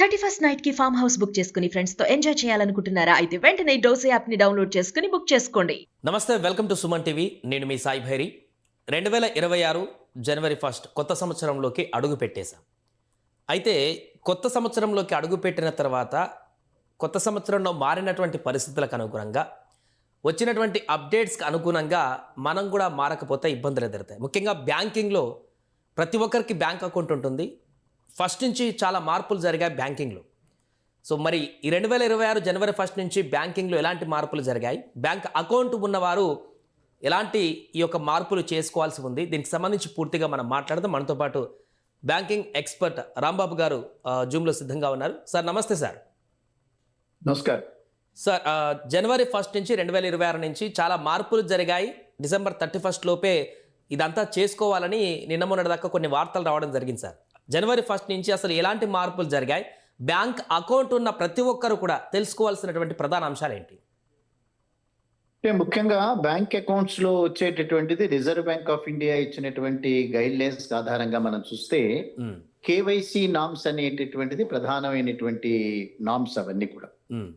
31st night కి farm house book చేసుకుని friends తో ఎంజాయ్ చేయాలనుకుంటున్నారా? అయితే వెంటనే డోసే యాప్ ని డౌన్లోడ్ చేసుకుని బుక్ చేసుకోండి. నమస్తే, వెల్కమ్ టు సుమన్ టీవీ. నేను మీ సాయి భైరి. 2026 జనవరి 1 కొత్త సంవత్సరంలోకి అడుగు పెట్టేశాం. అయితే కొత్త సంవత్సరంలోకి అడుగు పెట్టిన తర్వాత కొత్త సంవత్సరంలో మారినటువంటి పరిస్థితులకు అనుగుణంగా వచ్చినటువంటి అప్డేట్స్కి అనుగుణంగా మనం కూడా మారకపోతే ఇబ్బందులు ఎదురుతాయి. ముఖ్యంగా బ్యాంకింగ్లో ప్రతి ఒక్కరికి బ్యాంక్ అకౌంట్ ఉంటుంది. ఫస్ట్ నుంచి చాలా మార్పులు జరిగాయి బ్యాంకింగ్లో. సో మరి ఈ 2026 జనవరి 1 నుంచి బ్యాంకింగ్లో ఎలాంటి మార్పులు జరిగాయి, బ్యాంక్ అకౌంట్ ఉన్నవారు ఎలాంటి ఈ యొక్క మార్పులు చేసుకోవాల్సి ఉంది, దీనికి సంబంధించి పూర్తిగా మనం మాట్లాడదాం. మనతో పాటు బ్యాంకింగ్ ఎక్స్పర్ట్ రాంబాబు గారు జూమ్లో సిద్ధంగా ఉన్నారు. సార్ నమస్తే. సార్ నమస్కారం సార్. జనవరి 1 నుంచి 2026 నుంచి చాలా మార్పులు జరిగాయి. డిసెంబర్ 31 లోపే ఇదంతా చేసుకోవాలని నిన్న మొన్నటి దాకా కొన్ని వార్తలు రావడం జరిగింది. సార్, జనవరి 1 నుంచి అసలు ఎలాంటి మార్పులు జరిగాయి, బ్యాంక్ అకౌంట్ ఉన్న ప్రతి ఒక్కరు కూడా తెలుసుకోవాల్సినటువంటి ప్రధాన అంశాలు ఏంటి? ముఖ్యంగా బ్యాంక్ అకౌంట్స్ లో వచ్చేటటువంటిది రిజర్వ్ బ్యాంక్ ఆఫ్ ఇండియా ఇచ్చినటువంటి గైడ్ లైన్స్ ఆధారంగా మనం చూస్తే కేవైసీ నామ్స్ అనేటటువంటిది ప్రధానమైనటువంటి నామ్స్. అవన్నీ కూడా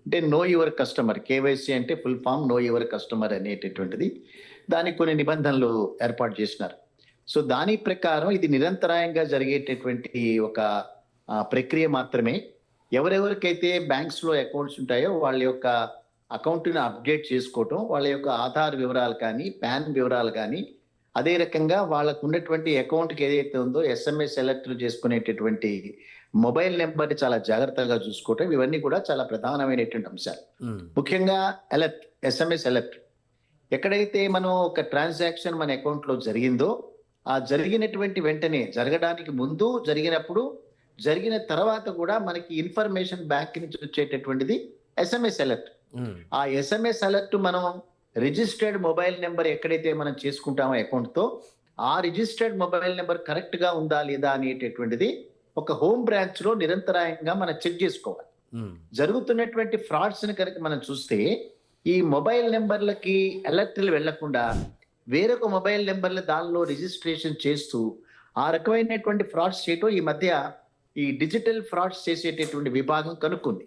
అంటే నో యువర్ కస్టమర్, కేవైసీ అంటే full form know your customer అనేటటువంటిది. దానికి కొన్ని నిబంధనలు ఏర్పాటు చేసినారు. సో దాని ప్రకారం ఇది నిరంతరాయంగా జరిగేటటువంటి ఒక ప్రక్రియ మాత్రమే. ఎవరెవరికైతే బ్యాంక్స్ లో అకౌంట్స్ ఉంటాయో వాళ్ళ యొక్క అకౌంట్ని అప్డేట్ చేసుకోవటం, వాళ్ళ యొక్క ఆధార్ వివరాలు కానీ పాన్ వివరాలు కానీ, అదే రకంగా వాళ్ళకు ఉన్నటువంటి అకౌంట్కి ఏదైతే ఉందో ఎస్ఎంఎస్ అలర్ట్ చేసుకునేటటువంటి మొబైల్ నెంబర్ని చాలా జాగ్రత్తగా చూసుకోవటం, ఇవన్నీ కూడా చాలా ప్రధానమైనటువంటి అంశాలు. ముఖ్యంగా అలర్ట్, ఎస్ఎంఎస్ అలర్ట్, ఎక్కడైతే మనం ఒక ట్రాన్సాక్షన్ మన అకౌంట్లో జరిగిందో ఆ జరిగినటువంటి వెంటనే, జరగడానికి ముందు, జరిగినప్పుడు, జరిగిన తర్వాత కూడా మనకి ఇన్ఫర్మేషన్ బ్యాంక్ నుంచి వచ్చేటటువంటిది ఎస్ఎంఎస్ అలర్ట్. ఆ ఎస్ఎంఎస్ అలర్ట్ మనం రిజిస్టర్డ్ మొబైల్ నెంబర్ ఎక్కడైతే మనం చేసుకుంటామో అకౌంట్ తో, ఆ రిజిస్టర్డ్ మొబైల్ నెంబర్ కరెక్ట్ గా ఉందా లేదా అనేటటువంటిది ఒక హోమ్ బ్రాంచ్ లో నిరంతరాయంగా మనం చెక్ చేసుకోవాలి. జరుగుతున్నటువంటి ఫ్రాడ్స్ ని కనుక మనం చూస్తే ఈ మొబైల్ నెంబర్లకి అలర్ట్లు వెళ్లకుండా వేరొక మొబైల్ నెంబర్లు దానిలో రిజిస్ట్రేషన్ చేస్తూ ఆ రకమైనటువంటి ఫ్రాడ్స్ చేయటం ఈ మధ్య ఈ డిజిటల్ ఫ్రాడ్స్ చేసేటటువంటి విభాగం కనుక్కుంది.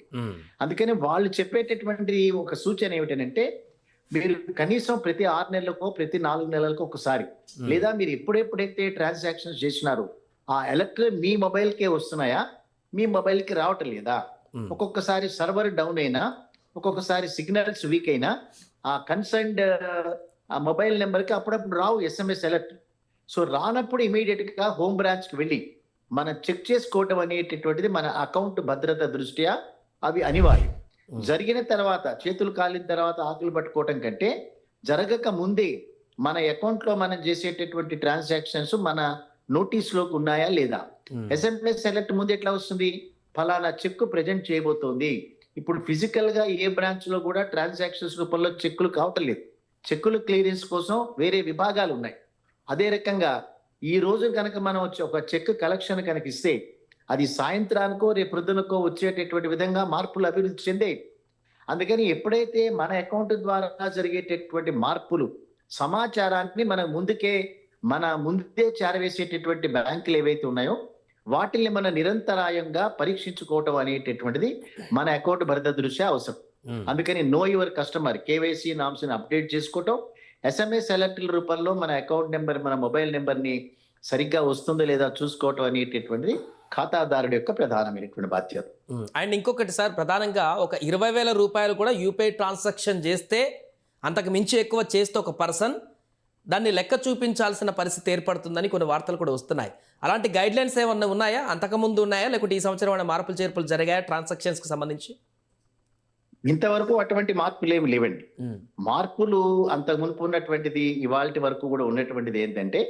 అందుకని వాళ్ళు చెప్పేటటువంటి ఒక సూచన ఏమిటంటే, మీరు కనీసం ప్రతి 6 నెలలకో ప్రతి 4 నెలలకో ఒకసారి, లేదా మీరు ఎప్పుడెప్పుడైతే ట్రాన్సాక్షన్స్ చేసినారో ఆ అలర్ట్ మీ మొబైల్కే వస్తున్నాయా, మీ మొబైల్కి రావటం లేదా, ఒక్కొక్కసారి సర్వర్ డౌన్ అయినా, ఒక్కొక్కసారి సిగ్నల్స్ వీక్ అయినా ఆ కన్సర్న్డ్ ఆ మొబైల్ నెంబర్కి అప్పుడప్పుడు రావు ఎస్ఎంఎస్ అలర్ట్. సో రానప్పుడు ఇమీడియట్ గా హోమ్ బ్రాంచ్ కి వెళ్ళి మనం చెక్ చేసుకోవటం అనేటటువంటిది మన అకౌంట్ భద్రత దృష్ట్యా అవి అనివార్యం. జరిగిన తర్వాత, చేతులు కాలిన తర్వాత ఆకులు పట్టుకోవటం కంటే, జరగక ముందే మన అకౌంట్ లో మనం చేసేటటువంటి ట్రాన్సాక్షన్స్ మన నోటీస్ లోకి ఉన్నాయా లేదా. ఎస్ఎంఎస్ అలర్ట్ ముందు ఎట్లా వస్తుంది, ఫలానా చెక్ ప్రెజెంట్ చేయబోతోంది. ఇప్పుడు ఫిజికల్ గా ఏ బ్రాంచ్ లో కూడా ట్రాన్సాక్షన్స్ రూపంలో చెక్కులు కావటం లేదు. చెక్కులు క్లియరెన్స్ కోసం వేరే విభాగాలు ఉన్నాయి. అదే రకంగా ఈ రోజు కనుక మనం ఒక చెక్ కలెక్షన్ కనుక ఇస్తే అది సాయంత్రానికో రేపు ప్రొద్దునకో వచ్చేటటువంటి విధంగా మార్పులు అభివృద్ధి చెందే. అందుకని ఎప్పుడైతే మన అకౌంట్ ద్వారా జరిగేటటువంటి మార్పులు సమాచారాన్ని మన ముందే చేరవేసేటటువంటి బ్యాంకులు ఏవైతే ఉన్నాయో వాటిని మన నిరంతరాయంగా పరీక్షించుకోవటం అనేటటువంటిది మన అకౌంట్ భద్రత దృష్ట్యా అవసరం. అందుకని know your customer, KYC norms ని అప్డేట్ చేసుకోవటం, ఎస్ఎంఎస్ అలర్ట్ల రూపంలో మన అకౌంట్ నెంబర్, మన మొబైల్ నెంబర్ ని సరిగ్గా వస్తుందో లేదా చూసుకోవటం అనేటటువంటిది ఖాతాదారుడి యొక్క ప్రధానమైనటువంటి బాధ్యత. అండ్ ఇంకొకటి సార్, ప్రధానంగా ఒక 20,000 రూపాయలు కూడా యూపీఐ ట్రాన్సాక్షన్ చేస్తే, అంతకు మించి ఎక్కువ చేస్తే ఒక పర్సన్ దాన్ని లెక్క చూపించాల్సిన పరిస్థితి ఏర్పడుతుందని కొన్ని వార్తలు కూడా వస్తున్నాయి. అలాంటి గైడ్ లైన్స్ ఏమన్నా ఉన్నాయా, అంతకుముందు ఉన్నాయా, లేకుంటే ఈ సంవత్సరం ఏమైనా మార్పులు చేర్పులు జరిగాయా ట్రాన్సాక్షన్స్ కి సంబంధించి? ఇంతవరకు అటువంటి మార్పులు ఏమి లేవండి. మార్పులు అంతకు మునుపు ఉన్నటువంటిది ఇవాళ వరకు కూడా ఉన్నటువంటిది ఏంటంటే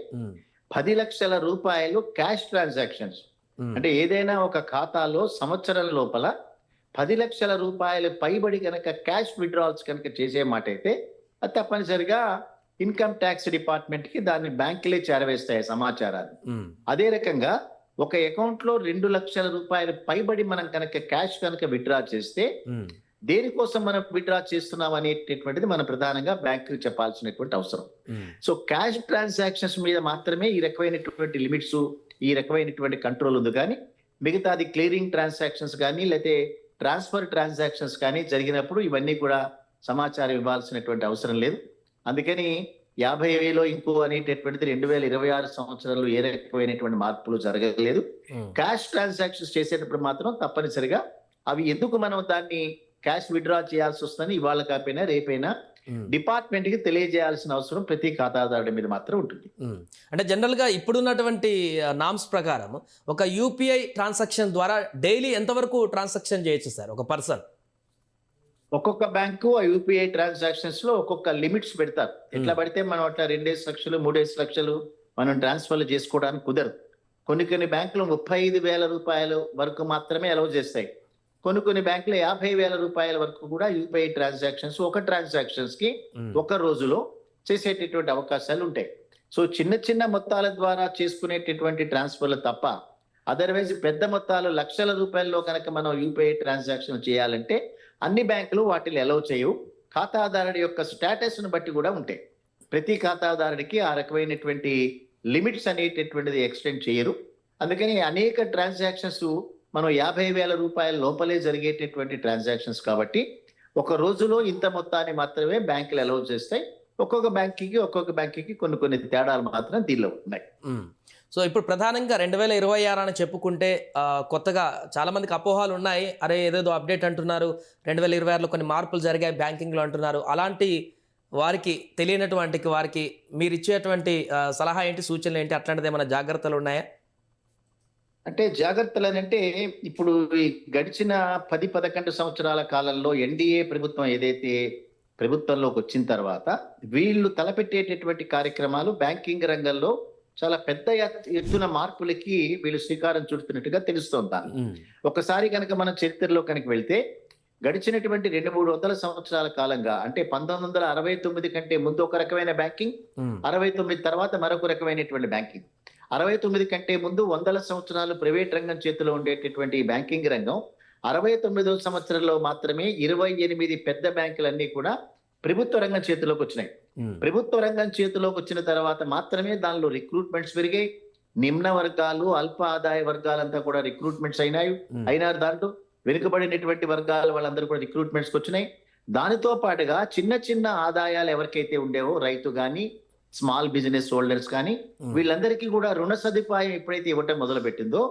10 లక్షల రూపాయలు క్యాష్ ట్రాన్సాక్షన్స్. అంటే ఏదైనా ఒక ఖాతాలో సంవత్సరం లోపల 10 లక్షల రూపాయలు పైబడి కనుక క్యాష్ విత్డ్రాల్స్ కనుక చేసే మాట అయితే అది తప్పనిసరిగా ఇన్కమ్ ట్యాక్స్ డిపార్ట్మెంట్ కి దాన్ని బ్యాంకులే చేరవేస్తాయి సమాచారాన్ని. అదే రకంగా ఒక అకౌంట్ లో 2 లక్షల రూపాయలు పైబడి మనం కనుక క్యాష్ కనుక విత్డ్రా చేస్తే దేనికోసం మనం విత్డ్రా చేస్తున్నాం అనేటటువంటిది మనం ప్రధానంగా బ్యాంకు చెప్పాల్సినటువంటి అవసరం. సో క్యాష్ ట్రాన్సాక్షన్స్ మీద మాత్రమే ఈ రకమైనటువంటి లిమిట్స్, ఈ రకమైనటువంటి కంట్రోల్ ఉంది. కానీ మిగతాది క్లియరింగ్ ట్రాన్సాక్షన్స్ కానీ లేకపోతే ట్రాన్స్ఫర్ ట్రాన్సాక్షన్స్ కానీ జరిగినప్పుడు ఇవన్నీ కూడా సమాచారం ఇవ్వాల్సినటువంటి అవసరం లేదు. అందుకని 50,000 ఇంకో అనేటటువంటిది 2026 సంవత్సరంలో ఏ రకమైనటువంటి మార్పులు జరగలేదు. క్యాష్ ట్రాన్సాక్షన్స్ చేసేటప్పుడు మాత్రం తప్పనిసరిగా అవి ఎందుకు మనం దాన్ని క్యాష్ విత్డ్రా చేయాల్సి వస్తుందని ఇవాళ కాకపోయినా రేపైనా డిపార్ట్మెంట్ కి తెలియజేయాల్సిన అవసరం ప్రతి ఖాతాదారుడి మీద మాత్రం ఉంటుంది. అంటే జనరల్గా ఇప్పుడున్నటువంటి నామ్స్ ప్రకారం ఒక యూపీఐ ట్రాన్సాక్షన్ ద్వారా డైలీ ఎంతవరకు ట్రాన్సాక్షన్ చేయొచ్చు సార్ ఒక పర్సన్? ఒక్కొక్క బ్యాంకు ఆ యూపీఐ ట్రాన్సాక్షన్స్ లో ఒక్కొక్క లిమిట్స్ పెడతారు. ఎట్లా పడితే మనం అట్లా 2 లక్షలు 3 లక్షలు మనం ట్రాన్స్ఫర్లు చేసుకోవడానికి కుదరదు. కొన్ని బ్యాంకులు 35,000 రూపాయల వరకు మాత్రమే అలౌ చేస్తాయి. కొన్ని బ్యాంకులు 50,000 రూపాయల వరకు కూడా యూపీఐ ట్రాన్సాక్షన్స్ ఒక ట్రాన్సాక్షన్స్ కి ఒక రోజులో చేసేటటువంటి అవకాశాలు ఉంటాయి. సో చిన్న మొత్తాల ద్వారా చేసుకునేటటువంటి ట్రాన్స్ఫర్లు తప్ప అదర్వైజ్ పెద్ద మొత్తాలు లక్షల రూపాయల్లో కనుక మనం యూపీఐ ట్రాన్సాక్షన్ చేయాలంటే అన్ని బ్యాంకులు వాటిని అలౌ చేయవు. ఖాతాదారుడి యొక్క స్టేటస్ ను బట్టి కూడా ఉంటాయి. ప్రతి ఖాతాదారుడికి ఆ రకమైనటువంటి లిమిట్స్ అనేటటువంటిది ఎక్స్టెండ్ చేయరు. అందుకని అనేక ట్రాన్సాక్షన్స్ మనం 50,000 రూపాయల లోపలే జరిగేటటువంటి ట్రాన్సాక్షన్స్ కాబట్టి ఒక రోజులో ఇంత మొత్తాన్ని మాత్రమే బ్యాంకులు అలౌ చేస్తాయి. ఒక్కొక్క బ్యాంకుకి కొన్ని తేడాలు మాత్రం దీనిలో ఉన్నాయి. సో ఇప్పుడు ప్రధానంగా 2026 అని చెప్పుకుంటే కొత్తగా చాలా మందికి అపోహాలు ఉన్నాయి. అరే ఏదేదో అప్డేట్ అంటున్నారు, 2026లో కొన్ని మార్పులు జరిగాయి బ్యాంకింగ్లో అంటున్నారు. అలాంటి వారికి తెలియనటువంటి వారికి మీరు ఇచ్చేటువంటి సలహా ఏంటి, సూచనలు ఏంటి, అట్లాంటిది ఏమైనా జాగ్రత్తలు ఉన్నాయా? అంటే జాగ్రత్తలు అంటే ఇప్పుడు ఈ గడిచిన 10-11 సంవత్సరాల కాలంలో ఎన్డీఏ ప్రభుత్వం ఏదైతే ప్రభుత్వంలోకి వచ్చిన తర్వాత వీళ్ళు తలపెట్టేటటువంటి కార్యక్రమాలు బ్యాంకింగ్ రంగంలో చాలా పెద్ద ఎత్తున మార్పులకి వీళ్ళు శ్రీకారం చుడుతున్నట్టుగా తెలుస్తోంది. ఒకసారి కనుక మన చరిత్రలో కనుక వెళ్తే గడిచినటువంటి 200-300 సంవత్సరాల కాలంగా అంటే 1969 కంటే ముందు ఒక రకమైన బ్యాంకింగ్, 69 తర్వాత మరొక రకమైనటువంటి బ్యాంకింగ్, 69 కంటే ముందు 100 సంవత్సరాలు ప్రైవేట్ రంగం చేతిలో ఉండేటటువంటి బ్యాంకింగ్ రంగం 69వ సంవత్సరంలో మాత్రమే 28 పెద్ద బ్యాంకులన్నీ కూడా ప్రభుత్వ రంగం చేతిలోకి వచ్చినాయి. ప్రభుత్వ రంగం చేతిలోకి వచ్చిన తర్వాత మాత్రమే దానిలో రిక్రూట్మెంట్స్ పెరిగాయి. నిమ్న వర్గాలు, అల్ప ఆదాయ వర్గాలంతా కూడా రిక్రూట్మెంట్స్ అయినారు. దాంట్లో వెనుకబడినటువంటి వర్గాల వాళ్ళందరూ కూడా రిక్రూట్మెంట్స్కి వచ్చినాయి. దానితో పాటుగా చిన్న ఆదాయాలు ఎవరికైతే ఉండేవో రైతు కానీ స్మాల్ బిజినెస్ హోల్డర్స్ కానీ వీళ్ళందరికీ కూడా రుణ సదుపాయం ఎప్పుడైతే ఇవ్వటం మొదలు పెట్టిందో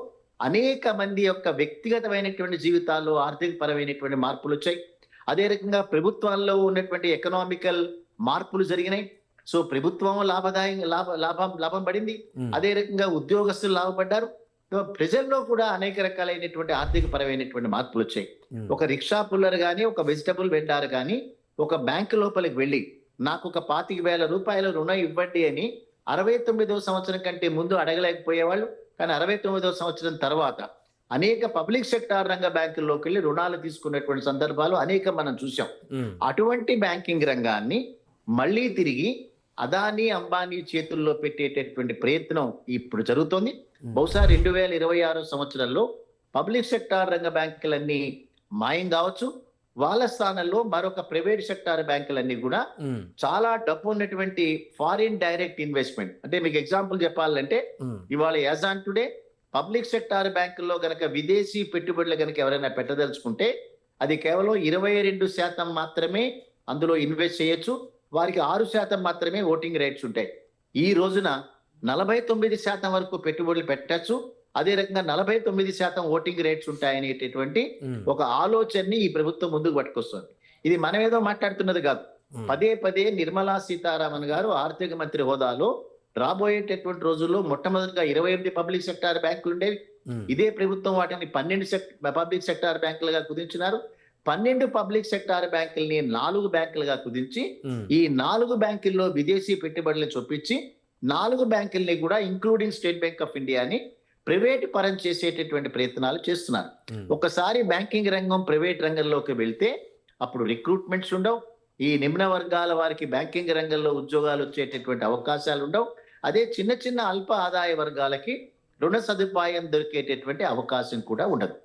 అనేక మంది యొక్క వ్యక్తిగతమైనటువంటి జీవితాల్లో ఆర్థిక పరమైనటువంటి మార్పులు వచ్చాయి. అదే రకంగా ప్రభుత్వాల్లో ఉన్నటువంటి ఎకనామికల్ మార్పులు జరిగినాయి. సో ప్రభుత్వం లాభం పడింది. అదే రకంగా ఉద్యోగస్తులు లాభపడ్డారు. ప్రజల్లో కూడా అనేక రకాలైనటువంటి ఆర్థిక పరమైనటువంటి మార్పులు వచ్చాయి. ఒక రిక్షా పుల్లర్ కానీ ఒక వెజిటబుల్ వెండార్ కానీ ఒక బ్యాంకు లోపలికి వెళ్ళి నాకు ఒక 25,000 రూపాయల రుణం ఇవ్వండి అని 69వ సంవత్సరం కంటే ముందు అడగలేకపోయేవాళ్ళు. కానీ 69వ సంవత్సరం తర్వాత అనేక పబ్లిక్ సెక్టార్ రంగ బ్యాంకుల్లోకి వెళ్ళి రుణాలు తీసుకున్నటువంటి సందర్భాలు అనేక మనం చూసాం. అటువంటి బ్యాంకింగ్ రంగాన్ని మళ్ళీ తిరిగి అదానీ అంబానీ చేతుల్లో పెట్టేటటువంటి ప్రయత్నం ఇప్పుడు జరుగుతోంది. బహుశా 2026 సంవత్సరంలో పబ్లిక్ సెక్టార్ రంగ బ్యాంకులన్నీ మాయం కావచ్చు. వాళ్ళ స్థానంలో మరొక ప్రైవేట్ సెక్టార్ బ్యాంకులన్నీ కూడా చాలా డబ్బు ఉన్నటువంటి ఫారిన్ డైరెక్ట్ ఇన్వెస్ట్మెంట్, అంటే మీకు ఎగ్జాంపుల్ చెప్పాలంటే ఇవాళ as on today public sector బ్యాంకుల్లో గనక విదేశీ పెట్టుబడులు గనక ఎవరైనా పెట్టదలుచుకుంటే అది కేవలం 22% మాత్రమే అందులో ఇన్వెస్ట్ చేయొచ్చు. వారికి 6% మాత్రమే ఓటింగ్ రైట్స్ ఉంటాయి. ఈ రోజున 49% వరకు పెట్టుబడులు పెట్టచ్చు. అదే రకంగా 49% ఓటింగ్ రేట్స్ ఉంటాయనేటటువంటి ఒక ఆలోచనని ఈ ప్రభుత్వం ముందుకు పట్టుకొస్తుంది. ఇది మనం ఏదో మాట్లాడుతున్నది కాదు. పదే నిర్మలా సీతారామన్ గారు ఆర్థిక మంత్రి హోదాలో రాబోయేటటువంటి రోజుల్లో మొట్టమొదటిగా 28 పబ్లిక్ సెక్టార్ బ్యాంకులు ఉండేవి. ఇదే ప్రభుత్వం వాటిని 12 పబ్లిక్ సెక్టార్ బ్యాంకులుగా కుదించినారు. 12 పబ్లిక్ సెక్టార్ బ్యాంకుల్ని 4 బ్యాంకులుగా కుదించి ఈ 4 బ్యాంకుల్లో విదేశీ పెట్టుబడులను చొప్పించి 4 బ్యాంకుల్ని కూడా ఇంక్లూడింగ్ స్టేట్ బ్యాంక్ ఆఫ్ ఇండియాని ప్రైవేట్ పరం చేసేటటువంటి ప్రయత్నాలు చేస్తున్నారు. ఒకసారి బ్యాంకింగ్ రంగం ప్రైవేట్ రంగంలోకి వెళ్తే అప్పుడు రిక్రూట్మెంట్స్ ఉండవు. ఈ నిమ్న వర్గాల వారికి బ్యాంకింగ్ రంగంలో ఉద్యోగాలు వచ్చేటటువంటి అవకాశాలు ఉండవు. అదే చిన్న అల్ప ఆదాయ వర్గాలకి రుణ సదుపాయం దొరికేటటువంటి అవకాశం కూడా ఉండదు.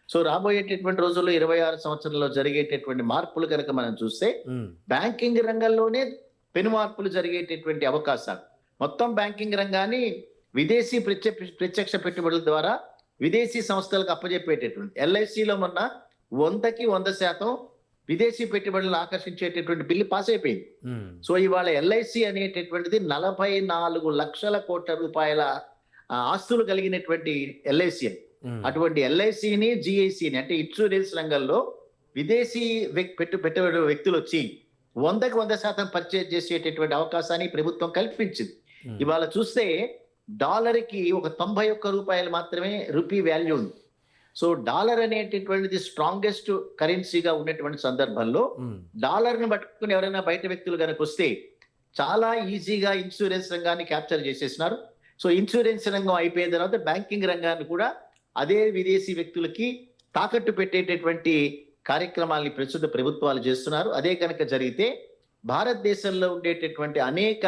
సో రాబోయేటటువంటి రోజుల్లో 26 సంవత్సరంలో జరిగేటటువంటి మార్పులు కనుక మనం చూస్తే బ్యాంకింగ్ రంగంలోనే పెను మార్పులు జరిగేటటువంటి అవకాశాలు, మొత్తం బ్యాంకింగ్ రంగాన్ని విదేశీ ప్రత్యక్ష పెట్టుబడుల ద్వారా విదేశీ సంస్థలకు అప్పజెప్పేటటువంటి ఎల్ఐసిలో మొన్న 100% విదేశీ పెట్టుబడులను ఆకర్షించేటటువంటి బిల్లు పాస్ అయిపోయింది. ఉమ్, సో ఇవాళ ఎల్ఐసి అనేటటువంటిది 44 లక్షల కోట్ల రూపాయల ఆస్తులు కలిగినటువంటి ఎల్ఐసి. ఉమ్, అటువంటి ఎల్ఐసిని జిఐసిని అంటే ఇన్సూరెన్స్ రంగంలో విదేశీ పెట్టుబడి వ్యక్తులు వచ్చి 100% పర్చేజ్ చేసేటటువంటి అవకాశాన్ని ప్రభుత్వం కల్పించింది. ఉమ్, ఇవాళ చూస్తే డాలర్కి ఒక 91 రూపాయలు మాత్రమే రూపీ వాల్యూ ఉంది. సో డాలర్ అనేటటువంటిది స్ట్రాంగెస్ట్ కరెన్సీగా ఉన్నటువంటి సందర్భంలో ఉమ్, డాలర్ని పట్టుకుని ఎవరైనా బయట వ్యక్తులు కనుక వస్తే చాలా ఈజీగా ఇన్సూరెన్స్ రంగాన్ని క్యాప్చర్ చేసేసినారు. సో ఇన్సూరెన్స్ రంగం అయిపోయిన తర్వాత బ్యాంకింగ్ రంగాన్ని కూడా అదే విదేశీ వ్యక్తులకి తాకట్టు పెట్టేటటువంటి కార్యక్రమాల్ని ప్రస్తుత ప్రభుత్వాలు చేస్తున్నారు. అదే కనుక జరిగితే భారతదేశంలో ఉండేటటువంటి అనేక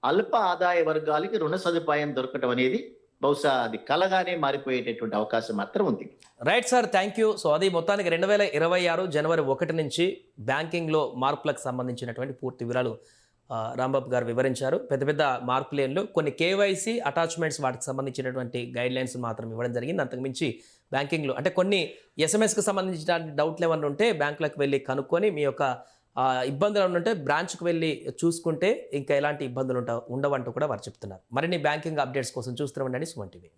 అల్ప ఆదాయ వర్గాలకి రుణ సదుపాయం దొరకటం అనేది బహుశా అది కలగానే మారిపోయేటటువంటి అవకాశం మాత్రం ఉంది. Right sir, thank you. So అది మొత్తానికి 2026 జనవరి 1 నుంచి బ్యాంకింగ్లో మార్పులకు సంబంధించినటువంటి పూర్తి వివరాలు రాంబాబు గారు వివరించారు. పెద్ద పెద్ద మార్పులేంలో కొన్ని కేవైసీ అటాచ్మెంట్స్ వాటికి సంబంధించినటువంటి గైడ్ లైన్స్ మాత్రం ఇవ్వడం జరిగింది. అంతకుమించి బ్యాంకింగ్లో అంటే కొన్ని ఎస్ఎంఎస్కి సంబంధించిన డౌట్లు ఏమన్నా ఉంటే బ్యాంకులకు వెళ్ళి కనుక్కొని మీ యొక్క ఇబ్బందులు ఉంటే బ్రాంచ్కి వెళ్ళి చూసుకుంటే ఇంకా ఎలాంటి ఇబ్బందులు ఉండవంటూ కూడా వారు చెప్తున్నారు. మరిన్ని బ్యాంకింగ్ అప్డేట్స్ కోసం చూస్తూ ఉండండి సుమన్ టీవీ.